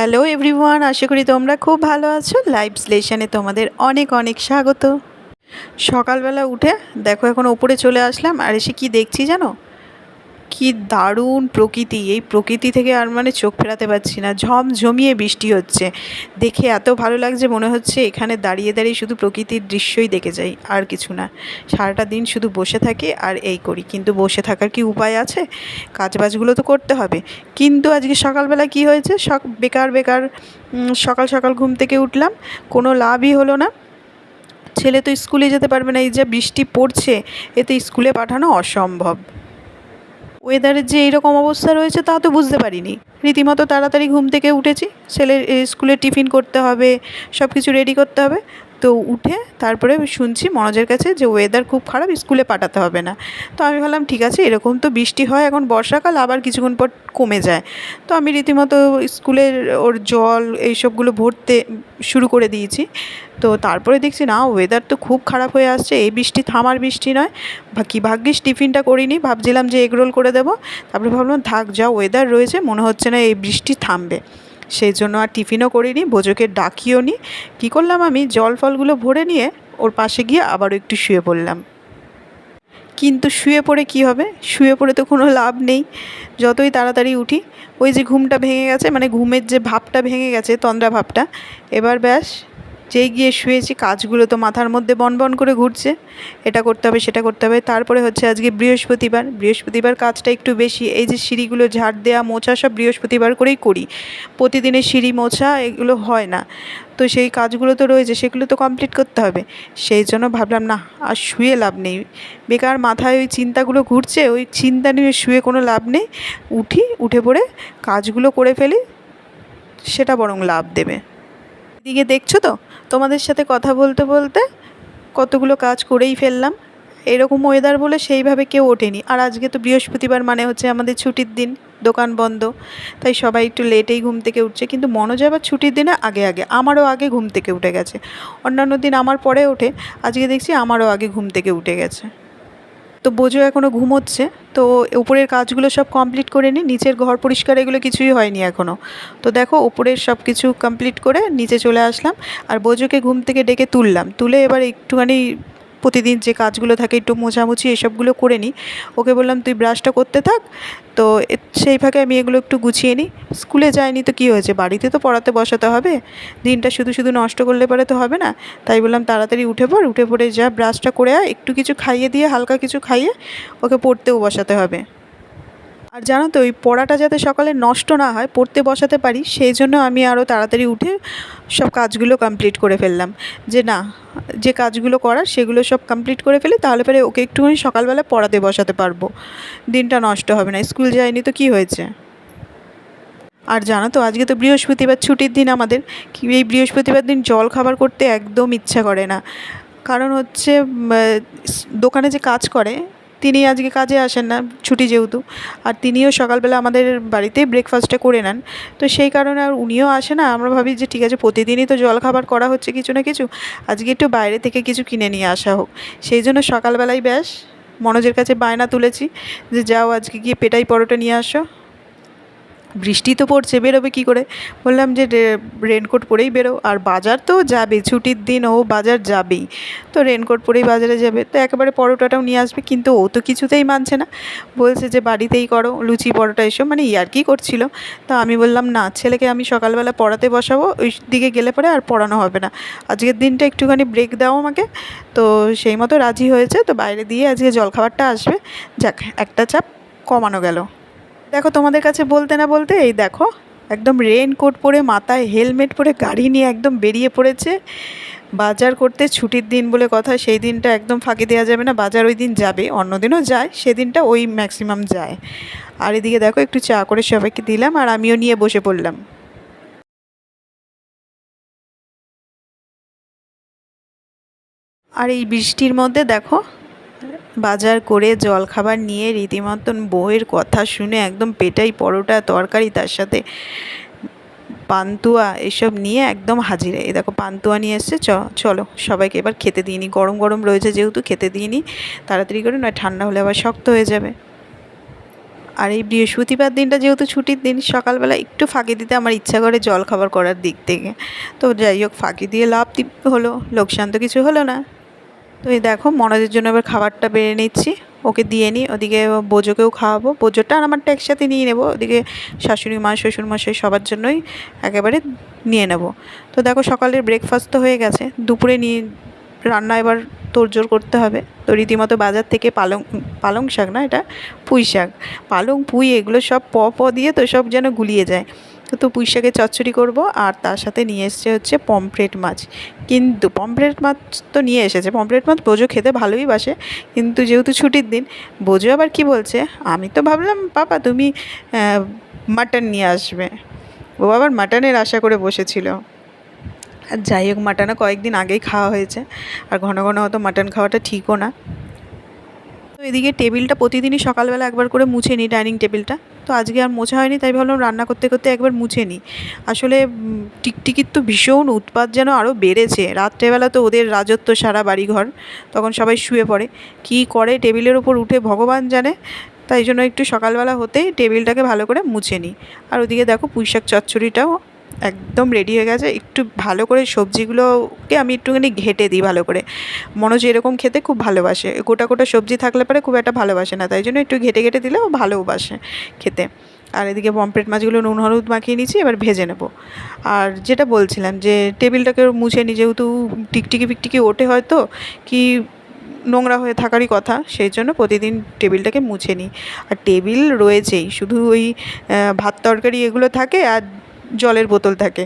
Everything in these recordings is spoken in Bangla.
হ্যালো এভরিওয়ান, আশা করি তোমরা খুব ভালো আছো। লাইভ স্লেশনে তোমাদের অনেক অনেক স্বাগত। সকালবেলা উঠে দেখো এখন ওপরে চলে আসলাম, আর এসে কি দেখছি জানো? কি দারুণ প্রকৃতি! এই প্রকৃতি থেকে আর চোখ ফেরাতে পারছি না। ঝমঝমিয়ে বৃষ্টি হচ্ছে, দেখে এত ভালো লাগছে, মনে হচ্ছে এখানে দাঁড়িয়ে দাঁড়িয়ে শুধু প্রকৃতির দৃশ্যই দেখে যাই, আর কিছু না। সারাটা দিন শুধু বসে থাকি আর এই করি, কিন্তু বসে থাকার কি উপায় আছে? কাজবাজগুলো তো করতে হবে। কিন্তু আজকে সকালবেলা কি হয়েছে, বেকার বেকার সকাল সকাল ঘুম থেকে উঠলাম, কোনো লাভই হলো না। ছেলে তো স্কুলে যেতে পারবে না, এই যে বৃষ্টি পড়ছে, এতে স্কুলে পাঠানো অসম্ভব। ওয়েদারের যে এইরকম অবস্থা রয়েছে তা তো বুঝতে পারিনি। রীতিমতো তাড়াতাড়ি ঘুম থেকে উঠেছি, ছেলের স্কুলে টিফিন করতে হবে, সব কিছু রেডি করতে হবে। তো উঠে তারপরে শুনছি মনোজের কাছে যে ওয়েদার খুব খারাপ, স্কুলে পাঠাতে হবে না। তো আমি ভাবলাম ঠিক আছে, এরকম তো বৃষ্টি হয় এখন বর্ষাকাল, আবার কিছুক্ষণ পর কমে যায়। তো আমি রীতিমতো স্কুলের ওর জল এইসবগুলো ভরতে শুরু করে দিয়েছি। তো তারপরে দেখছি না, ওয়েদার তো খুব খারাপ হয়ে আসছে, এই বৃষ্টি থামার বৃষ্টি নয়। কি ভাগ্যিস টিফিনটা করিনি, ভাবছিলাম যে এগরোল করে দেবো। তারপরে ভাবলাম থাক, যা ওয়েদার রয়েছে মনে হচ্ছে না এই বৃষ্টি থামবে। সেই জন্য আর টিফিনও করিনি, বোজোকে ডাকিও নি। কী করলাম, আমি জল ফলগুলো ভরে নিয়ে ওর পাশে গিয়ে আবারও একটু শুয়ে পড়লাম। কিন্তু শুয়ে পড়ে কী হবে? শুয়ে পড়ে তো কোনো লাভ নেই, যতই তাড়াতাড়ি উঠি। ওই যে ঘুমটা ভেঙে গেছে, ঘুমের যে ভাবটা ভেঙে গেছে, তন্দ্রা ভাবটা। এবার ব্যাস, যেই গিয়ে শুয়েছি কাজগুলো তো মাথার মধ্যে বনবন করে ঘুরছে, এটা করতে হবে সেটা করতে হবে। তারপরে হচ্ছে আজকে বৃহস্পতিবার কাজটা একটু বেশি। এই যে সিঁড়িগুলো ঝাড় দেওয়া মোছা সব বৃহস্পতিবার করেই করি, প্রতিদিনের সিঁড়ি মোছা এগুলো হয় না। তো সেই কাজগুলো তো রয়েছে, সেগুলো তো কমপ্লিট করতে হবে। সেই জন্য ভাবলাম না, আর শুয়ে লাভ নেই, বেকার মাথায় ওই চিন্তাগুলো ঘুরছে, ওই চিন্তা নিয়ে শুয়ে কোনো লাভ নেই। উঠে পড়ে কাজগুলো করে ফেলি, সেটা বরং লাভ দেবে। এদিকে দেখছো তো, তোমাদের সাথে কথা বলতে বলতে কতগুলো কাজ করেই ফেললাম। এরকম ওয়েদার বলে সেইভাবে কেউ ওঠেনি। আর আজকে তো বৃহস্পতিবার, হচ্ছে আমাদের ছুটির দিন, দোকান বন্ধ, তাই সবাই একটু লেটেই ঘুম থেকে উঠছে। কিন্তু মনোজ আবার ছুটির দিনে আগে আমারও আগে ঘুম থেকে উঠে গেছে। অন্যান্য দিন আমার পরে ওঠে, আজকে দেখছি আমারও আগে ঘুম থেকে উঠে গেছে। তো বোঝো এখনও ঘুমোচ্ছে। তো উপরের কাজগুলো সব কমপ্লিট করে নিই, নিচের ঘর পরিষ্কার এগুলো কিছুই হয়নি এখনও। তো দেখো উপরের সব কিছু কমপ্লিট করে নিচে চলে আসলাম, আর বোঝোকে ঘুম থেকে ডেকে তুলে এবার একটুখানি প্রতিদিন যে কাজগুলো থাকে একটু মোছামুছি এসবগুলো করে নিই। ওকে বললাম তুই ব্রাশটা করতে থাক। তো সেই ফাঁকে আমি এগুলো একটু গুছিয়ে নিই। স্কুলে যায়নি তো কী হয়েছে, বাড়িতে তো পড়াতে বসাতে হবে, দিনটা শুধু শুধু নষ্ট করলে পরে তো হবে না। তাই বললাম তাড়াতাড়ি উঠে পড়ে যা ব্রাশটা করে একটু কিছু খাইয়ে দিয়ে, হালকা কিছু খাইয়ে ওকে পড়তেও বসাতে হবে। আর জানো তো, ওই পড়াটা যাতে সকালে নষ্ট না হয়, পড়তে বসাতে পারি, সেই জন্য আমি আরও তাড়াতাড়ি উঠে সব কাজগুলো কমপ্লিট করে ফেললাম। যে না, যে কাজগুলো করার সেগুলো সব কমপ্লিট করে ফেলি, তাহলে পরে ওকে একটুখানি সকালবেলা পড়াতে বসাতে পারবো, দিনটা নষ্ট হবে না। স্কুল যায়নি তো কী হয়েছে। আর জানো তো, আজকে তো বৃহস্পতিবার ছুটির দিন আমাদের। এই বৃহস্পতিবার দিন জল খাবার করতে একদম ইচ্ছা করে না। কারণ হচ্ছে দোকানে যে কাজ করে তিনি আজকে কাজে আসেন না, ছুটি যেহেতু। আর তিনিও সকালবেলা আমাদের বাড়িতেই ব্রেকফাস্টটা করে নেন। তো সেই কারণে আর উনিও আসে না। আমরা ভাবি যে ঠিক আছে, প্রতিদিনই তো জল খাবার করা হচ্ছে কিছু না কিছু, আজকে একটু বাইরে থেকে কিছু কিনে নিয়ে আসা হোক। সেই জন্য সকালবেলায় ব্যাস মনোজের কাছে বায়না তুলেছি যে যাও আজকে গিয়ে পেটাই পরোটা নিয়ে আসো। বৃষ্টি তো পড়ছে, বেরোবে কী করে? বললাম যে রেনকোট পরেই বেরো, আর বাজার তো যাবে, ছুটির দিন ও বাজার যাবেই। তো রেনকোট পরেই বাজারে যাবে, তো একেবারে পরোটাটাও নিয়ে আসবে। কিন্তু ও তো কিছুতেই মানছে না, বলছে যে বাড়িতেই করো লুচি পরোটা এসব, ইয়ার্কি করছিল। তো আমি বললাম না, ছেলেকে আমি সকালবেলা পড়াতে বসাবো, ওই দিকে গেলে পরে আর পড়ানো হবে না, আজকের দিনটা একটুখানি ব্রেক দাও আমাকে। তো সেই মতো রাজি হয়েছে। তো বাইরে দিয়ে আজকে জলখাবারটা আসবে, যাক একটা চাপ কমানো গেল। দেখো তোমাদের কাছে বলতে না বলতে এই দেখো, একদম রেনকোট পরে, মাথায় হেলমেট পরে, গাড়ি নিয়ে একদম বেরিয়ে পড়েছে বাজার করতে। ছুটির দিন বলে কথা, সেই দিনটা একদম ফাঁকি দেওয়া যাবে না। বাজার ওই দিন যাবে, অন্য দিনও যায়, সেদিনটা ওই ম্যাক্সিমাম যায়। আর এদিকে দেখো একটু চা করে সবাইকে দিলাম, আর আমিও নিয়ে বসে পড়লাম। আর এই বৃষ্টির মধ্যে দেখো, বাজার করে জলখাবার নিয়ে রীতিমতন বউয়ের কথা শুনে একদম পেটাই পরোটা তরকারি, তার সাথে পান্তুয়া এসব নিয়ে একদম হাজিরে। এই দেখো পান্তুয়া নিয়ে এসছে, চলো সবাইকে এবার খেতে দিয়ে নিই। গরম গরম রয়েছে যেহেতু খেতে দিয়ে নিই তাড়াতাড়ি করে, নয় ঠান্ডা হলে আবার শক্ত হয়ে যাবে। আর এই বৃহস্পতিবার দিনটা যেহেতু ছুটির দিন, সকালবেলা একটু ফাঁকি দিতে আমার ইচ্ছা করে জলখাবার করার দিক থেকে। তো যাই হোক, ফাঁকি দিয়ে লাভ হলো, লোকসান তো কিছু হলো না। তো এই দেখো, মনোজের জন্য এবার খাবারটা বেড়ে নিচ্ছি, ওকে দিয়ে নিই। ওদিকে বোজোকেও খাওয়াবো, বোজোটা আর আমারটা একসাথে নিয়ে নেবো। ওদিকে শাশুড়ি মা, শ্বশুরমশাই সবার জন্যই একেবারে নিয়ে নেব। তো দেখো, সকালের ব্রেকফাস্ট তো হয়ে গেছে, দুপুরে নিয়ে রান্না এবার তোড়জোড় করতে হবে। তো রীতিমতো বাজার থেকে পালং শাক না, এটা পুঁই শাক, পালং পুঁই এগুলো সব দিয়ে তো সব যেন গুলিয়ে যায়। তো পুঁই শাকের চচ্চড়ি করবো, আর তার সাথে নিয়ে এসছে হচ্ছে পমফ্রেট মাছ। কিন্তু পমফ্রেট মাছ তো নিয়ে এসেছে, পমফ্রেট মাছ বোজো খেতে ভালোই বাসে, কিন্তু যেহেতু ছুটির দিন, বোজো আবার কি বলছে, আমি তো ভাবলাম পাপা তুমি মাটন নিয়ে আসবে। ও আবার মাটনের আশা করে বসেছিল। আর যাই হোক, মাটনও কয়েকদিন আগেই খাওয়া হয়েছে, আর ঘন ঘন হয়তো মাটন খাওয়াটা ঠিকও না। তো এদিকে টেবিলটা প্রতিদিনই সকালবেলা একবার করে মুছে নিই, ডাইনিং টেবিলটা। তো আজকে আর মোছা হয়নি, তাই ভাবলাম রান্না করতে করতে একবার মুছে নিই। আসলে টিকটিকির তো ভীষণ উৎপাত যেন আরও বেড়েছে। রাত্রেবেলা তো ওদের রাজত্ব সারা বাড়িঘর, তখন সবাই শুয়ে পড়ে, কী করে টেবিলের ওপর উঠে ভগবান জানে। তাই জন্য একটু সকালবেলা হতেই টেবিলটাকে ভালো করে মুছে নিই। আর ওদিকে দেখো, পুঁই শাক চচ্চড়িটাও একদম রেডি হয়ে গেছে। একটু ভালো করে সবজিগুলোকে আমি একটুখানি ঘেঁটে দিই ভালো করে। মনোজ এরকম খেতে খুব ভালোবাসে, গোটা গোটা সবজি থাকলে পরে খুব একটা ভালোবাসে না, তাই জন্য একটু ঘেঁটে ঘেঁটে দিলে ও ভালোবাসে খেতে। আর এদিকে পমফ্রেট মাছগুলো নুন হলুদ মাখিয়ে নিচ্ছি, এবার ভেজে নেব। আর যেটা বলছিলাম যে টেবিলটাকে মুছে নিই, যেহেতু টিকটিকি ফিকটিকি ওঠে হয়তো, কি নোংরা হয়ে থাকারই কথা, সেই জন্য প্রতিদিন টেবিলটাকে মুছে নিই। আর টেবিল রয়েছেই, শুধু ওই ভাত তরকারি এগুলো থাকে, আর জলের বোতল থাকে,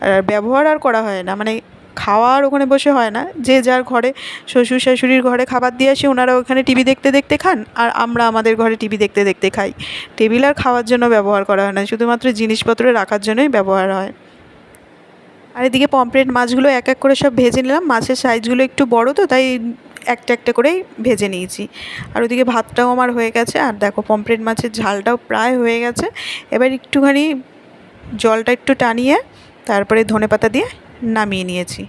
আর ব্যবহার আর করা হয় না। মানে খাওয়ার ওখানে বসে হয় না, যে যার ঘরে, শ্বশুর শাশুড়ির ঘরে খাবার দিয়ে আসি, ওনারা ওখানে টিভি দেখতে দেখতে খান, আর আমরা আমাদের ঘরে টিভি দেখতে দেখতে খাই। টেবিল আর খাওয়ার জন্য ব্যবহার করা হয় না, শুধুমাত্র জিনিসপত্র রাখার জন্যই ব্যবহার হয়। আর এদিকে পমফ্রেট মাছগুলো এক এক করে সব ভেজে নিলাম। মাছের সাইজগুলো একটু বড় তো, তাই একটা একটা করেই ভেজে নিয়েছি। আর ওদিকে ভাতটাও আমার হয়ে গেছে, আর দেখো পমফ্রেট মাছের ঝালটাও প্রায় হয়ে গেছে। এবার একটুখানি জলটা একটু টানিয়ে তারপরে ধনেপাতা দিয়ে নামিয়ে নিয়েছি।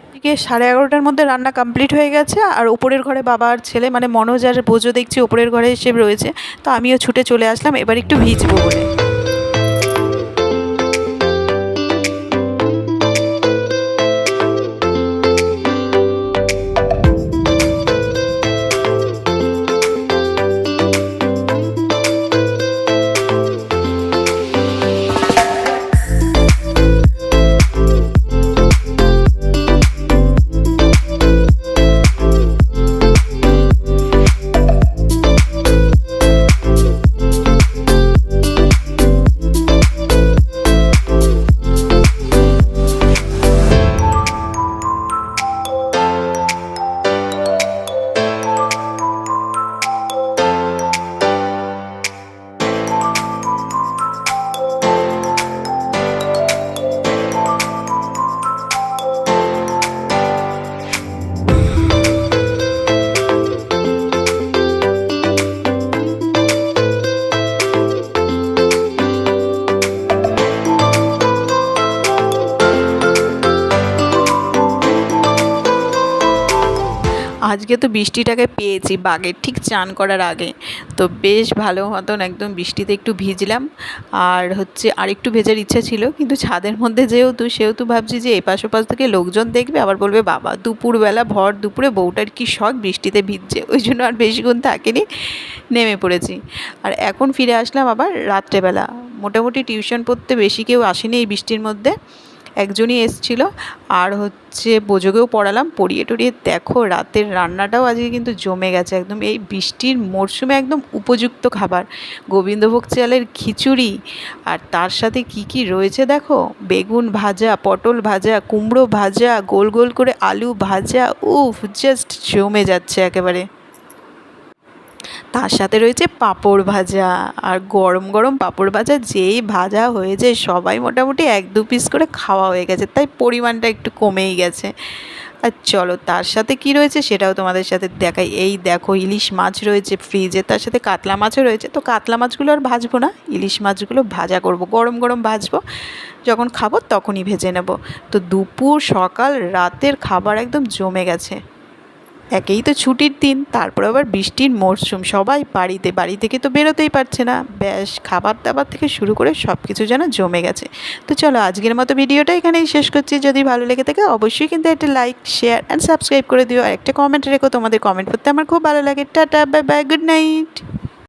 এদিকে 11:30টার মধ্যে রান্না কমপ্লিট হয়ে গেছে, আর ওপরের ঘরে বাবা আর ছেলে মানে মনোজ আর বোজো দেখছি ওপরের ঘরে এসে রয়েছে। তো আমিও ছুটে চলে আসলাম এবার একটু ভিজবো বলে। আজকে তো বৃষ্টিটাকে পেয়েছি বাগের ঠিক চান করার আগে, তো বেশ ভালো মতন একদম বৃষ্টিতে একটু ভিজলাম। আর হচ্ছে আরেকটু ভেজার ইচ্ছা ছিল, কিন্তু ছাদের মধ্যে সেহেতু ভাবছি যে এপাশ ওপাশ থেকে লোকজন দেখবে, আবার বলবে বাবা দুপুরবেলা ভর দুপুরে বউটার কি শখ বৃষ্টিতে ভিজছে, ওই জন্য আর বেশিক্ষণ থাকিনি, নেমে পড়েছি। আর এখন ফিরে আসলাম আবার রাত্রেবেলা। মোটামুটি টিউশন পড়তে বেশি কেউ আসেনি এই বৃষ্টির মধ্যে, একজনই এসেছিলো। আর হচ্ছে বোজোকেও পড়ালাম, পড়িয়ে টড়িয়ে দেখো রাতের রান্নাটাও আজকে কিন্তু জমে গেছে একদম। এই বৃষ্টির মরশুমে একদম উপযুক্ত খাবার, গোবিন্দভোগ চালের খিচুড়ি, আর তার সাথে কি কি রয়েছে দেখো, বেগুন ভাজা, পটল ভাজা, কুমড়ো ভাজা, গোল গোল করে আলু ভাজা, উফ জাস্ট জমে যাচ্ছে একেবারে। তার সাথে রয়েছে পাঁপড় ভাজা, আর গরম গরম পাঁপড় ভাজা যেই ভাজা হয়েছে সবাই মোটামুটি 1-2 পিস করে খাওয়া হয়ে গেছে, তাই পরিমাণটা একটু কমেই গেছে। আর চলো তার সাথে কি রয়েছে সেটাও তোমাদের সাথে দেখাই। এই দেখো ইলিশ মাছ রয়েছে ফ্রিজে, তার সাথে কাতলা মাছও রয়েছে। তো কাতলা মাছগুলো আর ভাজবো না, ইলিশ মাছগুলো ভাজা করব, গরম গরম ভাজবো, যখন খাবো তখনই ভেজে নেব। তো দুপুর সকাল রাতের খাবার একদম জমে গেছে। একেই তো ছুটির দিন, তারপর আবার বৃষ্টির মরশুম, সবাই বাড়ি থেকে তো বেরোতেই পারছে না। ব্যাস খাবার দাবার থেকে শুরু করে সব কিছু যেন জমে গেছে। তো চলো আজকের মতো ভিডিওটা এখানেই শেষ করছি। যদি ভালো লেগে থাকে অবশ্যই কিন্তু একটা লাইক, শেয়ার অ্যান্ড সাবস্ক্রাইব করে দিও, আর একটা কমেন্ট রেখো। তোমাদের কমেন্ট করতে আমার খুব ভালো লাগে। Tata, bye bye, good night.